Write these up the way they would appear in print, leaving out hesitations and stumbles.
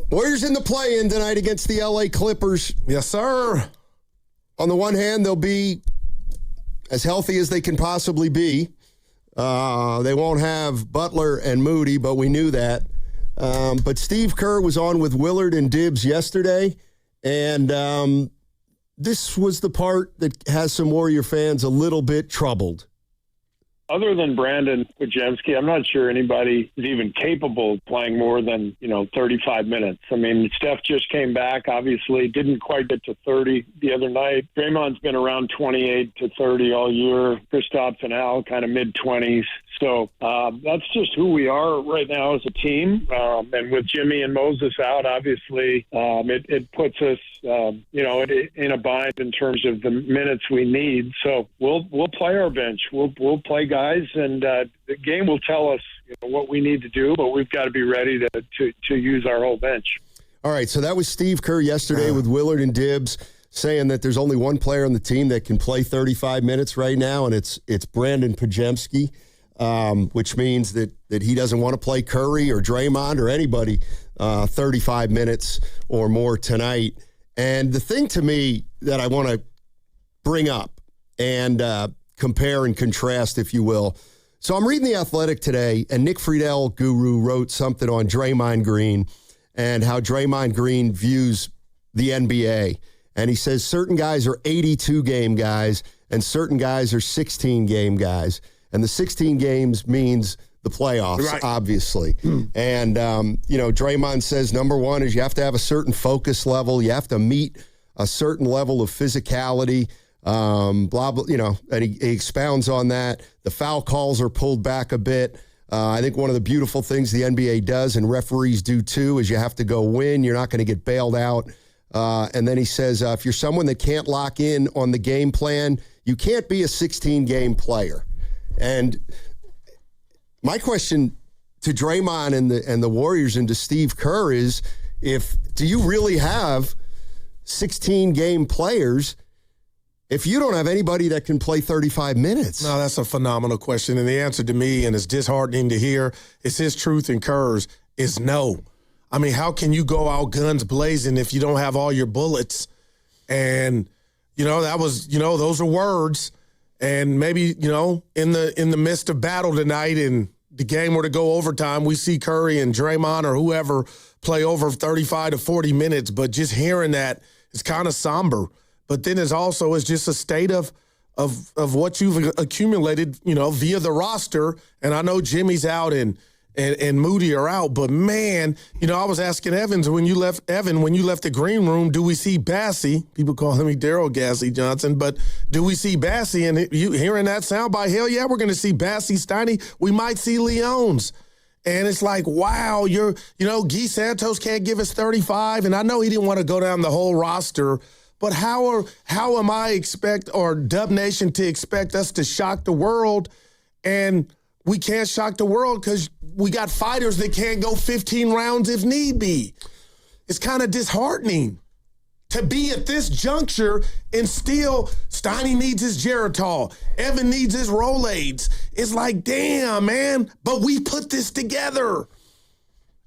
Warriors in the play-in tonight against the LA Clippers. Yes, sir. On the one hand, they'll be as healthy as they can possibly be. They won't have Butler and Moody, but we knew that. But Steve Kerr was on with Willard and Dibbs yesterday, and this was the part that has some Warrior fans a little bit troubled. Other than Brandon Podziemski, I'm not sure anybody is even capable of playing more than, 35 minutes. I mean, Steph just came back, obviously, didn't quite get to 30 the other night. Draymond's been around 28 to 30 all year. Kristaps and Al kind of mid-20s. So that's just who we are right now as a team. And with Jimmy and Moses out, obviously, it puts us, in a bind in terms of the minutes we need. So we'll play our bench. We'll play guys, and the game will tell us what we need to do, but we've got to be ready to use our whole bench. All right, so that was Steve Kerr yesterday with Willard and Dibbs saying that there's only one player on the team that can play 35 minutes right now, and it's Brandon Podziemski. Which means that he doesn't want to play Curry or Draymond or anybody 35 minutes or more tonight. And the thing to me that I want to bring up and compare and contrast, if you will. So I'm reading The Athletic today, and Nick Friedel, Guru, wrote something on Draymond Green and how Draymond Green views the NBA. And he says certain guys are 82-game guys and certain guys are 16-game guys. And the 16 games means the playoffs, right, obviously. And, Draymond says, number one is you have to have a certain focus level. You have to meet a certain level of physicality, blah, blah, and he expounds on that. The foul calls are pulled back a bit. I think one of the beautiful things the NBA does, and referees do too, is you have to go win. You're not going to get bailed out. And then he says, if you're someone that can't lock in on the game plan, you can't be a 16-game player. And my question to Draymond and the Warriors and to Steve Kerr is, do you really have 16-game players if you don't have anybody that can play 35 minutes? No, that's a phenomenal question. And the answer to me, and it's disheartening to hear, is his truth and Kerr's, is no. I mean, how can you go out guns blazing if you don't have all your bullets? And, that was, those are words. And maybe, in the midst of battle tonight and the game were to go overtime, we see Curry and Draymond or whoever play over 35 to 40 minutes. But just hearing that is kind of somber. But then it's just a state of what you've accumulated, via the roster. And I know Jimmy's out and Moody are out. But, man, I was asking Evan, when you left the green room, do we see Bassey? People call him Daryl Gassy Johnson. But do we see Bassey? And you hearing that sound by hell, yeah, we're going to see Bassey, Steiny. We might see Leones. And it's like, wow, Guy Santos can't give us 35. And I know he didn't want to go down the whole roster. But how am I Dub Nation to expect us to shock the world? And we can't shock the world because we got fighters that can't go 15 rounds if need be. It's kind of disheartening to be at this juncture and still Steiny needs his Geritol. Evan needs his Rolaids. It's like, damn, man, but we put this together.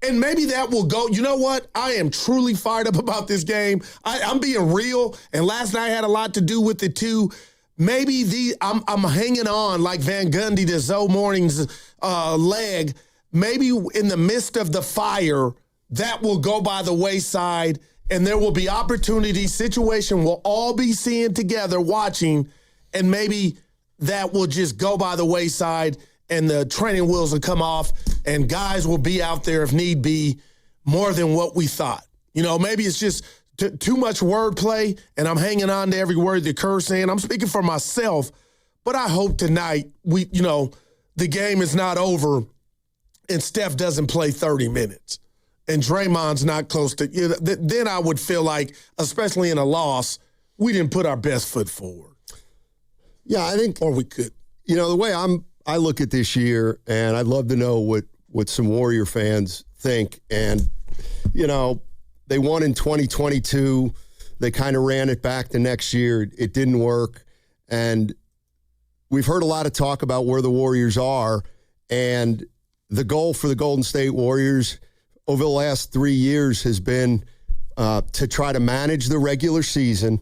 And maybe that will go. You know what? I am truly fired up about this game. I'm being real, and last night had a lot to do with it too. Maybe I'm hanging on like Van Gundy to Zoe Morning's leg. Maybe in the midst of the fire, that will go by the wayside, and there will be opportunities, situation we'll all be seeing together, watching, and maybe that will just go by the wayside, and the training wheels will come off, and guys will be out there if need be more than what we thought. Maybe it's just too much wordplay, and I'm hanging on to every word that Kerr's saying. I'm speaking for myself, but I hope tonight the game is not over and Steph doesn't play 30 minutes and Draymond's not close to then I would feel like, especially in a loss, we didn't put our best foot forward. Yeah, I think. Or we could. The way I look at this year, and I'd love to know what some Warrior fans think. And, they won in 2022. They kind of ran it back the next year. It didn't work. And we've heard a lot of talk about where the Warriors are. And the goal for the Golden State Warriors over the last 3 years has been to try to manage the regular season,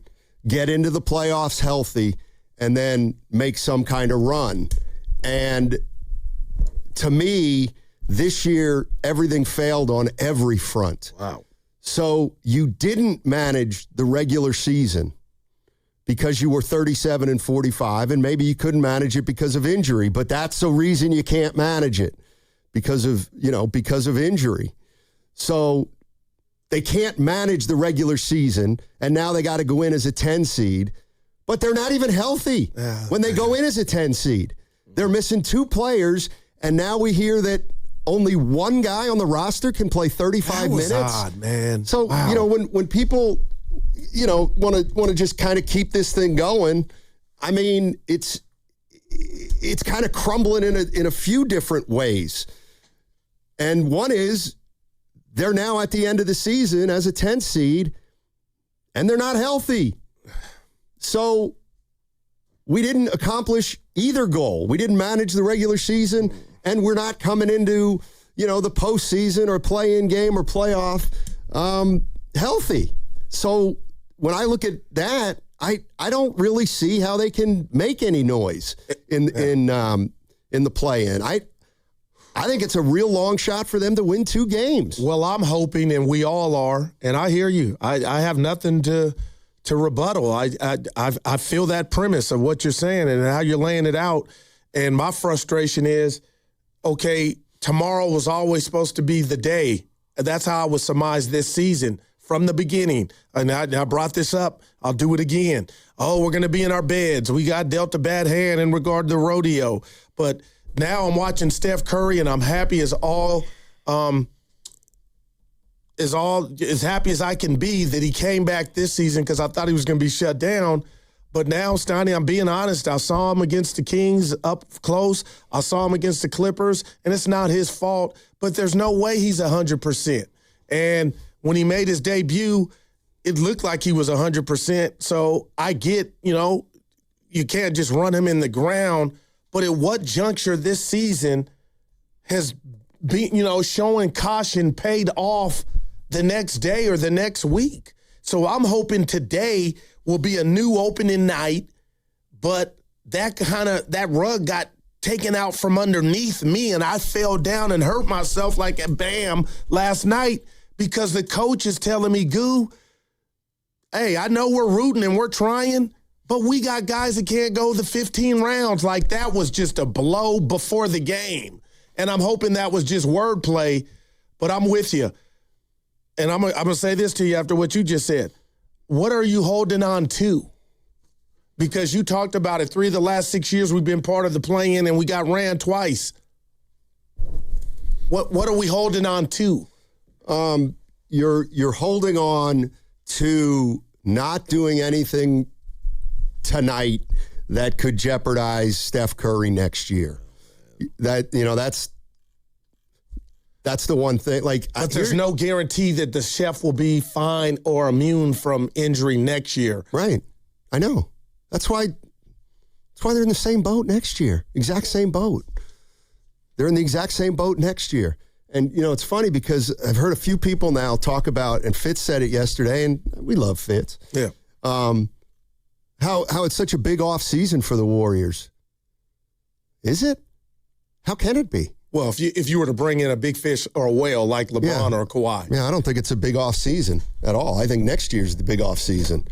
get into the playoffs healthy, and then make some kind of run. And to me, this year, everything failed on every front. Wow. So you didn't manage the regular season because you were 37 and 45, and maybe you couldn't manage it because of injury, but that's the reason you can't manage it, because of injury. So they can't manage the regular season, and now they got to go in as a 10 seed, but they're not even healthy when they go in as a 10 seed. They're missing 2 players, and now we hear that only one guy on the roster can play 35 minutes. Odd, man. So, when people, want to just kind of keep this thing going, I mean, it's kind of crumbling in a few different ways. And one is they're now at the end of the season as a 10 seed, and they're not healthy. So we didn't accomplish either goal. We didn't manage the regular season, and we're not coming into, the postseason or play-in game or playoff healthy. So when I look at that, I don't really see how they can make any noise in the play-in. I think it's a real long shot for them to win 2 games. Well, I'm hoping, and we all are, and I hear you. I have nothing to rebuttal. I feel that premise of what you're saying and how you're laying it out. And my frustration is, okay, tomorrow was always supposed to be the day. That's how I would surmise this season from the beginning. And I brought this up. I'll do it again. Oh, we're going to be in our beds. We got dealt a bad hand in regard to the rodeo. But now I'm watching Steph Curry, and I'm happy as happy as I can be that he came back this season, because I thought he was going to be shut down. But now, Steiny, I'm being honest. I saw him against the Kings up close. I saw him against the Clippers, and it's not his fault. But there's no way he's 100%. And when he made his debut, it looked like he was 100%. So I get, you can't just run him in the ground. But at what juncture this season has been, showing caution paid off the next day or the next week? So I'm hoping today will be a new opening night, but that rug got taken out from underneath me, and I fell down and hurt myself like a bam last night because the coach is telling me, Goo, hey, I know we're rooting and we're trying, but we got guys that can't go the 15 rounds. Like, that was just a blow before the game. And I'm hoping that was just wordplay, but I'm with you. And I'm going to say this to you after what you just said. What are you holding on to? Because you talked about it. 3 of the last 6 years we've been part of the play-in, and we got ran twice. What are we holding on to? You're holding on to not doing anything tonight that could jeopardize Steph Curry next year. That's the one thing. But there's no guarantee that the chef will be fine or immune from injury next year. Right. I know. That's why they're in the same boat next year. Exact same boat. They're in the exact same boat next year. And, it's funny because I've heard a few people now talk about, and Fitz said it yesterday, and we love Fitz. Yeah. How it's such a big off season for the Warriors. Is it? How can it be? Well, if you were to bring in a big fish or a whale like LeBron or Kawhi. Yeah, I don't think it's a big off season at all. I think next year's the big off season.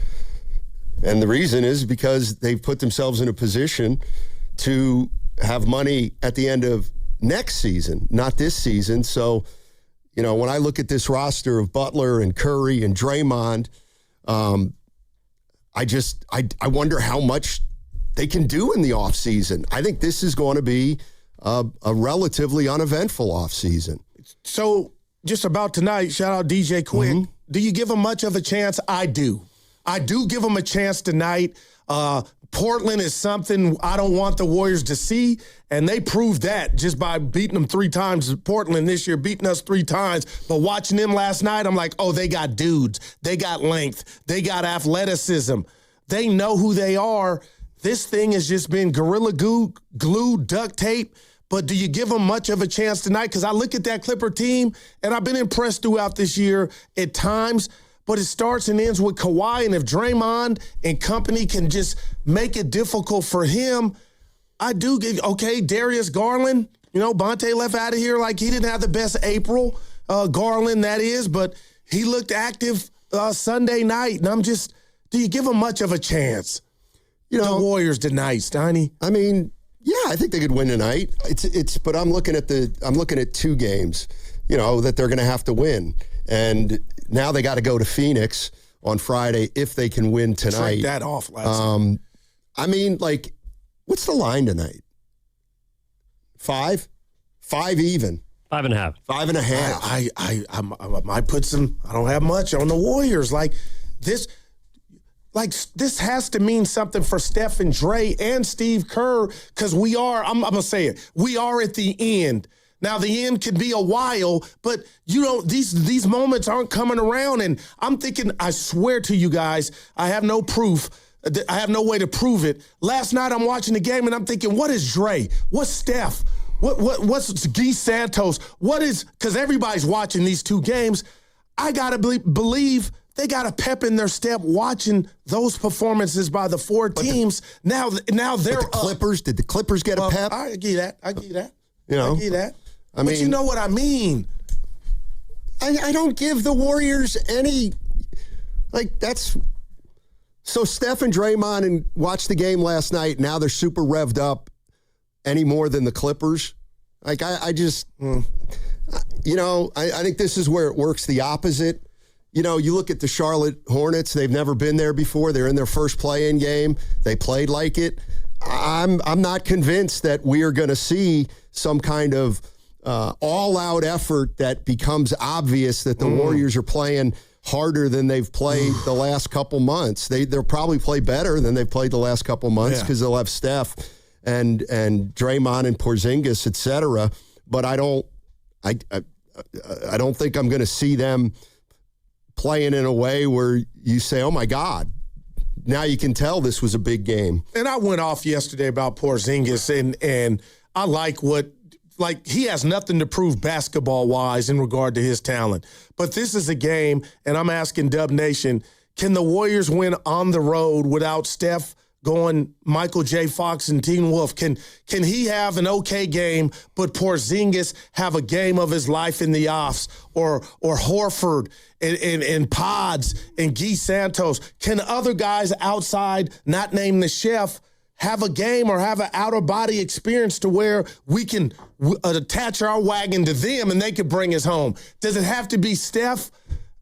And the reason is because they've put themselves in a position to have money at the end of next season, not this season. So, when I look at this roster of Butler and Curry and Draymond, I wonder how much they can do in the offseason. I think this is going to be a relatively uneventful offseason. So, just about tonight, shout out DJ Quick. Mm-hmm. Do you give him much of a chance? I do. I do give him a chance tonight. Portland is something I don't want the Warriors to see, and they proved that just by beating them 3 times. Portland this year beating us 3 times, but watching them last night, I'm like, oh, they got dudes. They got length. They got athleticism. They know who they are. This thing has just been Gorilla Glue, duct tape, But do you give them much of a chance tonight? Because I look at that Clipper team, and I've been impressed throughout this year at times, but it starts and ends with Kawhi, and if Draymond and company can just make it difficult for him, I do give, okay, Darius Garland, Bonte left out of here like he didn't have the best April, Garland that is, but he looked active Sunday night, and do you give him much of a chance? The Warriors tonight, Steiny. I mean, yeah, I think they could win tonight. But I'm looking at 2 games, that they're going to have to win, and now they got to go to Phoenix on Friday if they can win tonight. Strike that off last night. I mean, what's the line tonight? 5? 5 even. 5.5. 5.5. I might put some. I don't have much on the Warriors. This has to mean something for Steph and Dre and Steve Kerr because I'm going to say it, we are at the end. Now, the end could be a while, but these moments aren't coming around. And I'm thinking, I swear to you guys, I have no proof. I have no way to prove it. Last night, I'm watching the game, and I'm thinking, what is Dre? What's Steph? What's Guy Santos? Because everybody's watching these 2 games. I got to believe they got a pep in their step watching those performances by the 4 teams. Now they're the Clippers. Did the Clippers get a pep? I give that. I give that. But you know what I mean. I don't give the Warriors any that's. So Steph and Draymond watched the game last night. Now they're super revved up any more than the Clippers. I think this is where it works the opposite. You look at the Charlotte Hornets. They've never been there before. They're in their first play-in game. They played like it. I'm not convinced that we are going to see some kind of all-out effort that becomes obvious that the Warriors are playing harder than they've played the last couple months. They'll probably play better than they've played the last couple months because they'll have Steph and Draymond and Porzingis, et cetera. But I don't think I'm going to see them playing in a way where you say, oh, my God, now you can tell this was a big game. And I went off yesterday about Porzingis, and I he has nothing to prove basketball-wise in regard to his talent. But this is a game, and I'm asking Dub Nation, can the Warriors win on the road without Steph going Michael J. Fox and Teen Wolf? Can he have an okay game, but Porzingis have a game of his life in the offs, or Horford and Pods and Guy Santos? Can other guys outside, not named the chef, have a game or have an out-of-body experience to where we can attach our wagon to them and they could bring us home? Does it have to be Steph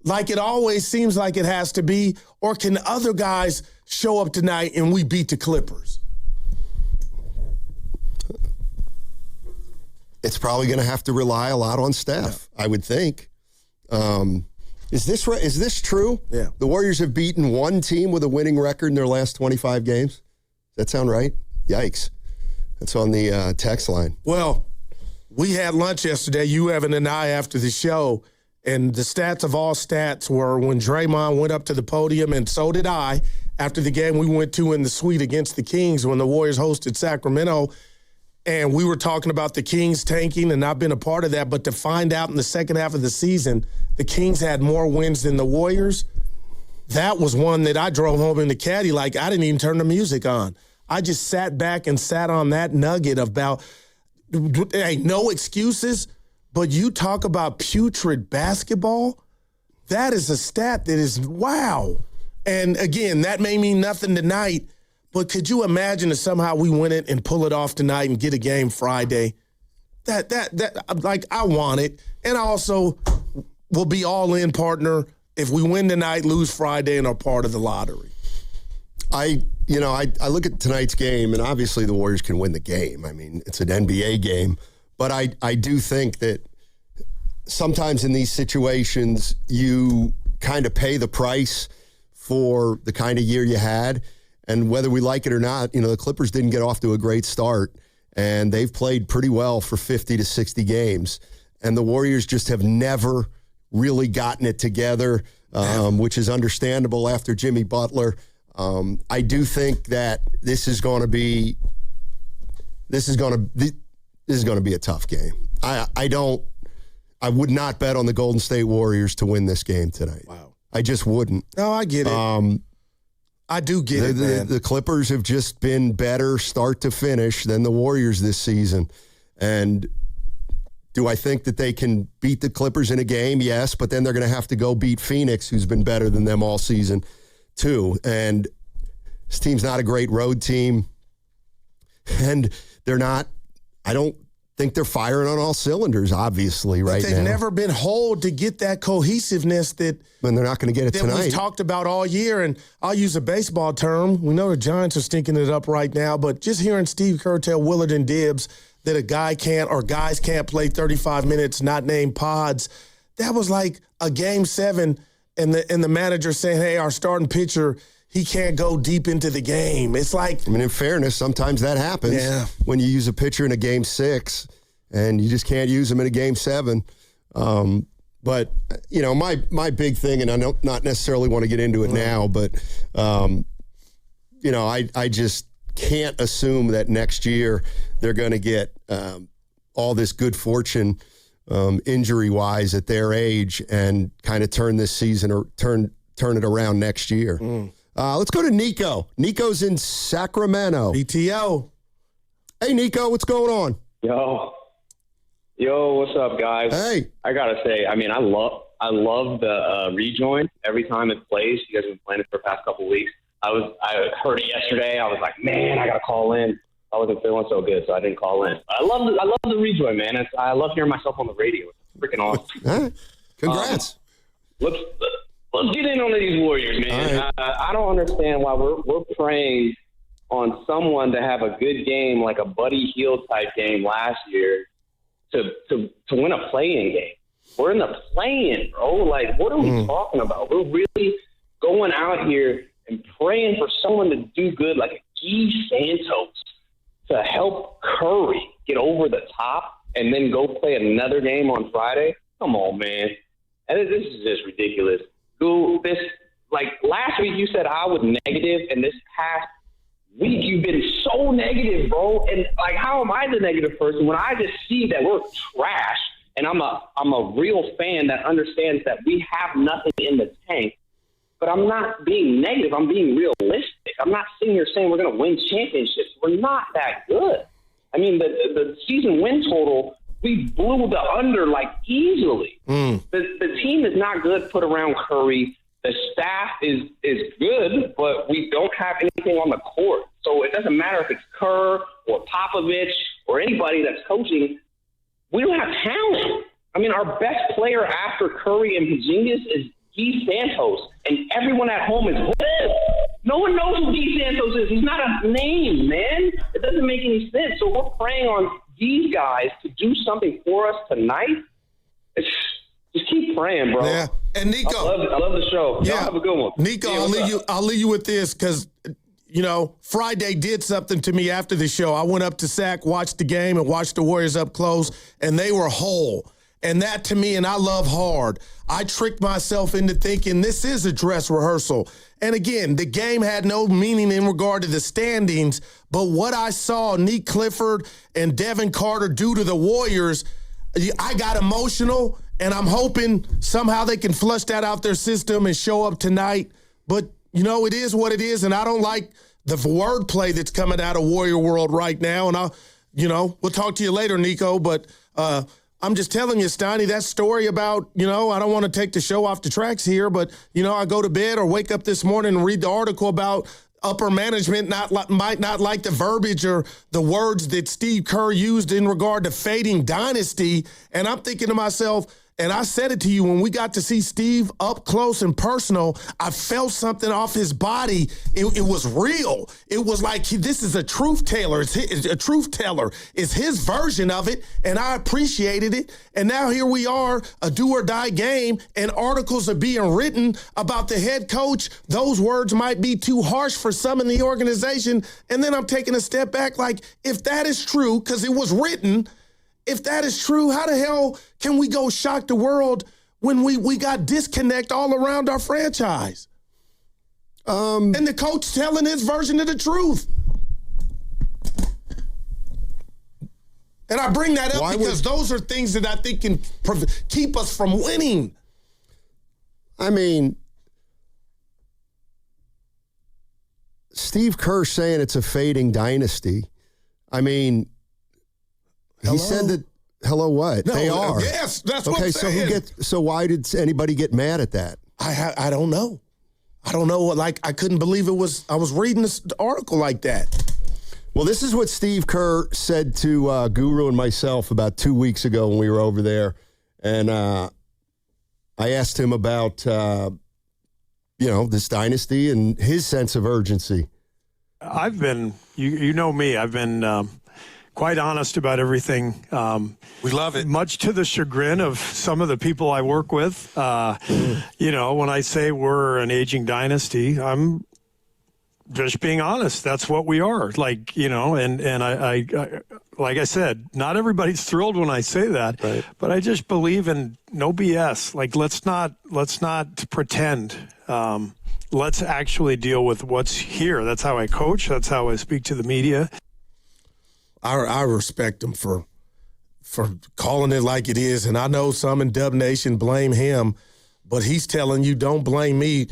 like it always seems like it has to be, or can other guys show up tonight and we beat the Clippers? It's probably going to have to rely a lot on Steph, I would think. Is this true? Yeah. The Warriors have beaten 1 team with a winning record in their last 25 games? Does that sound right? Yikes. That's on the text line. Well, we had lunch yesterday, you, Evan, and I, after the show, and the stats of all stats were when Draymond went up to the podium, and so did I, after the game we went to in the suite against the Kings when the Warriors hosted Sacramento, and we were talking about the Kings tanking, and I've been a part of that, but to find out in the second half of the season the Kings had more wins than the Warriors, that was one that I drove home in the caddy like I didn't even turn the music on. I just sat back and sat on that nugget about, hey, no excuses, but you talk about putrid basketball, that is a stat that is wow. And again, that may mean nothing tonight, but could you imagine if somehow we win it and pull it off tonight and get a game Friday? That I want it. And I also will be all in, partner, if we win tonight, lose Friday, and are part of the lottery. I look at tonight's game, and obviously the Warriors can win the game. I mean, it's an NBA game. But I do think that sometimes in these situations, you kind of pay the price for the kind of year you had. And whether we like it or not, the Clippers didn't get off to a great start. And they've played pretty well for 50 to 60 games. And the Warriors just have never really gotten it together, which is understandable after Jimmy Butler. I do think that this is going to be this is going to be a tough game. I would not bet on the Golden State Warriors to win this game tonight. Wow. I just wouldn't. No, I get it. I do get it, man. The Clippers have just been better start to finish than the Warriors this season. And do I think that they can beat the Clippers in a game? Yes, but then they're going to have to go beat Phoenix, who's been better than them all season, too. And this team's not a great road team. And they're not, I don't think they're firing on all cylinders, obviously, right now. They've never been whole to get that cohesiveness that and they're not going to get it that tonight. We've talked about all year. And I'll use a baseball term. We know the Giants are stinking it up right now, but just hearing Steve Kerr tell Willard and Dibbs that a guy can't or guys can't play 35 minutes, not named Pods, that was like a Game 7 and the manager saying, hey, our starting pitcher, he can't go deep into the game. It's like, I mean, in fairness, sometimes that happens when you use a pitcher in a Game 6 and you just can't use him in a Game 7. But, you know, my big thing, and I don't not necessarily want to get into it now, but, you know, I just can't assume that next year they're going to get all this good fortune injury-wise at their age and kind of turn this season or turn it around next year. Let's go to Nico. Nico's in Sacramento. BTO. Hey, Nico, what's going on? Yo, what's up, guys? Hey. I gotta say, I mean, I love the rejoin every time it plays. You guys have been playing it for the past couple of weeks. I heard it yesterday. I was like, man, I gotta call in. I wasn't feeling so good, so I didn't call in. I love the rejoin, man. I love hearing myself on the radio. It's freaking awesome. All right. Congrats. Let's get in on these Warriors, man. Right. I don't understand why we're praying on someone to have a good game like a Buddy Hield type game last year to win a play-in game. We're in the play-in, bro. Like, what are we talking about? We're really going out here and praying for someone to do good like a Guy Santos to help Curry get over the top and then go play another game on Friday. Come on, man. And this is just ridiculous. Like last week you said I was negative, and this past week you've been so negative, bro. And like, how am I the negative person when I just see that we're trash? And I'm a real fan that understands that we have nothing in the tank. But I'm not being negative. I'm being realistic. I'm not sitting here saying we're going to win championships. We're not that good. I mean, the season win total, we blew the under like easily. The team is not good put around Curry. The staff is good, but we don't have anything on the court. So it doesn't matter if it's Kerr or Popovich or anybody that's coaching. We don't have talent. I mean, our best player after Curry and Podziemski is Guy Santos, and everyone at home is this. No one knows who Guy Santos is. He's not a name, man. It doesn't make any sense. So we're praying on these guys to do something for us tonight. Just keep praying, bro. Yeah. And Nico, I love the show. Yeah. Y'all have a good one. Nico, I'll leave you with this because, you know, Friday did something to me after the show. I went up to Sac, watched the game, and watched the Warriors up close, and they were whole. And that to me, and I love hard, I tricked myself into thinking this is a dress rehearsal. And again, the game had no meaning in regard to the standings, but what I saw Nick Clifford and Devin Carter do to the Warriors, I got emotional, and I'm hoping somehow they can flush that out their system and show up tonight. But, you know, it is what it is, and I don't like the wordplay that's coming out of Warrior World right now. And we'll talk to you later, Nico, but I'm just telling you, Steiny, that story about, I don't want to take the show off the tracks here, but, I go to bed or wake up this morning and read the article about upper management might not like the verbiage or the words that Steve Kerr used in regard to fading Dynasty. And I'm thinking to myself, and I said it to you, when we got to see Steve up close and personal, I felt something off his body. It was real. It was like, this is a truth teller. It's a truth teller. It's his version of it, and I appreciated it. And now here we are, a do-or-die game, and articles are being written about the head coach. Those words might be too harsh for some in the organization. And then I'm taking a step back, like, if that is true, because it was written, if that is true, how the hell can we go shock the world when we got disconnect all around our franchise? And the coach telling his version of the truth. And I bring that up because those are things that I think can keep us from winning. I mean, Steve Kerr saying it's a fading dynasty. I mean, he said that. Hello, what? No, they are. Yes, that's what I'm saying. Okay, so why did anybody get mad at that? I don't know. I don't know. Like, I couldn't believe it was. I was reading this article like that. Well, this is what Steve Kerr said to Guru and myself about 2 weeks ago when we were over there, and I asked him about this dynasty and his sense of urgency. I've been, you know me, I've been quite honest about everything. We love it. Much to the chagrin of some of the people I work with. When I say we're an aging dynasty, I'm just being honest. That's what we are. Like, and I like I said, not everybody's thrilled when I say that, right. But I just believe in no BS. Like, let's not pretend. Let's actually deal with what's here. That's how I coach. That's how I speak to the media. I respect him for calling it like it is, and I know some in Dub Nation blame him, but he's telling you, don't blame me.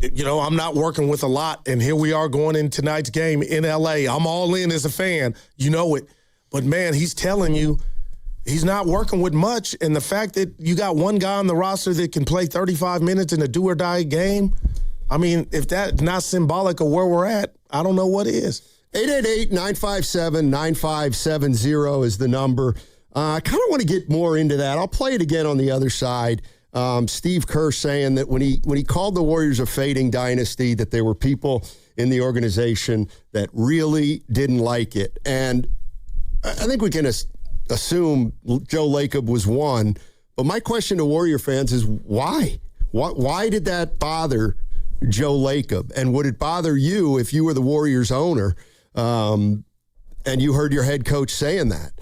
I'm not working with a lot, and here we are going in tonight's game in L.A. I'm all in as a fan. You know it. But, man, he's telling you he's not working with much, and the fact that you got one guy on the roster that can play 35 minutes in a do-or-die game, I mean, if that's not symbolic of where we're at, I don't know what is. 888-957-9570 is the number. I kind of want to get more into that. I'll play it again on the other side. Steve Kerr saying that when he called the Warriors a fading dynasty, that there were people in the organization that really didn't like it. And I think we can assume Joe Lacob was one. But my question to Warrior fans is why? Why did that bother Joe Lacob? And would it bother you if you were the Warriors owner and you heard your head coach saying that?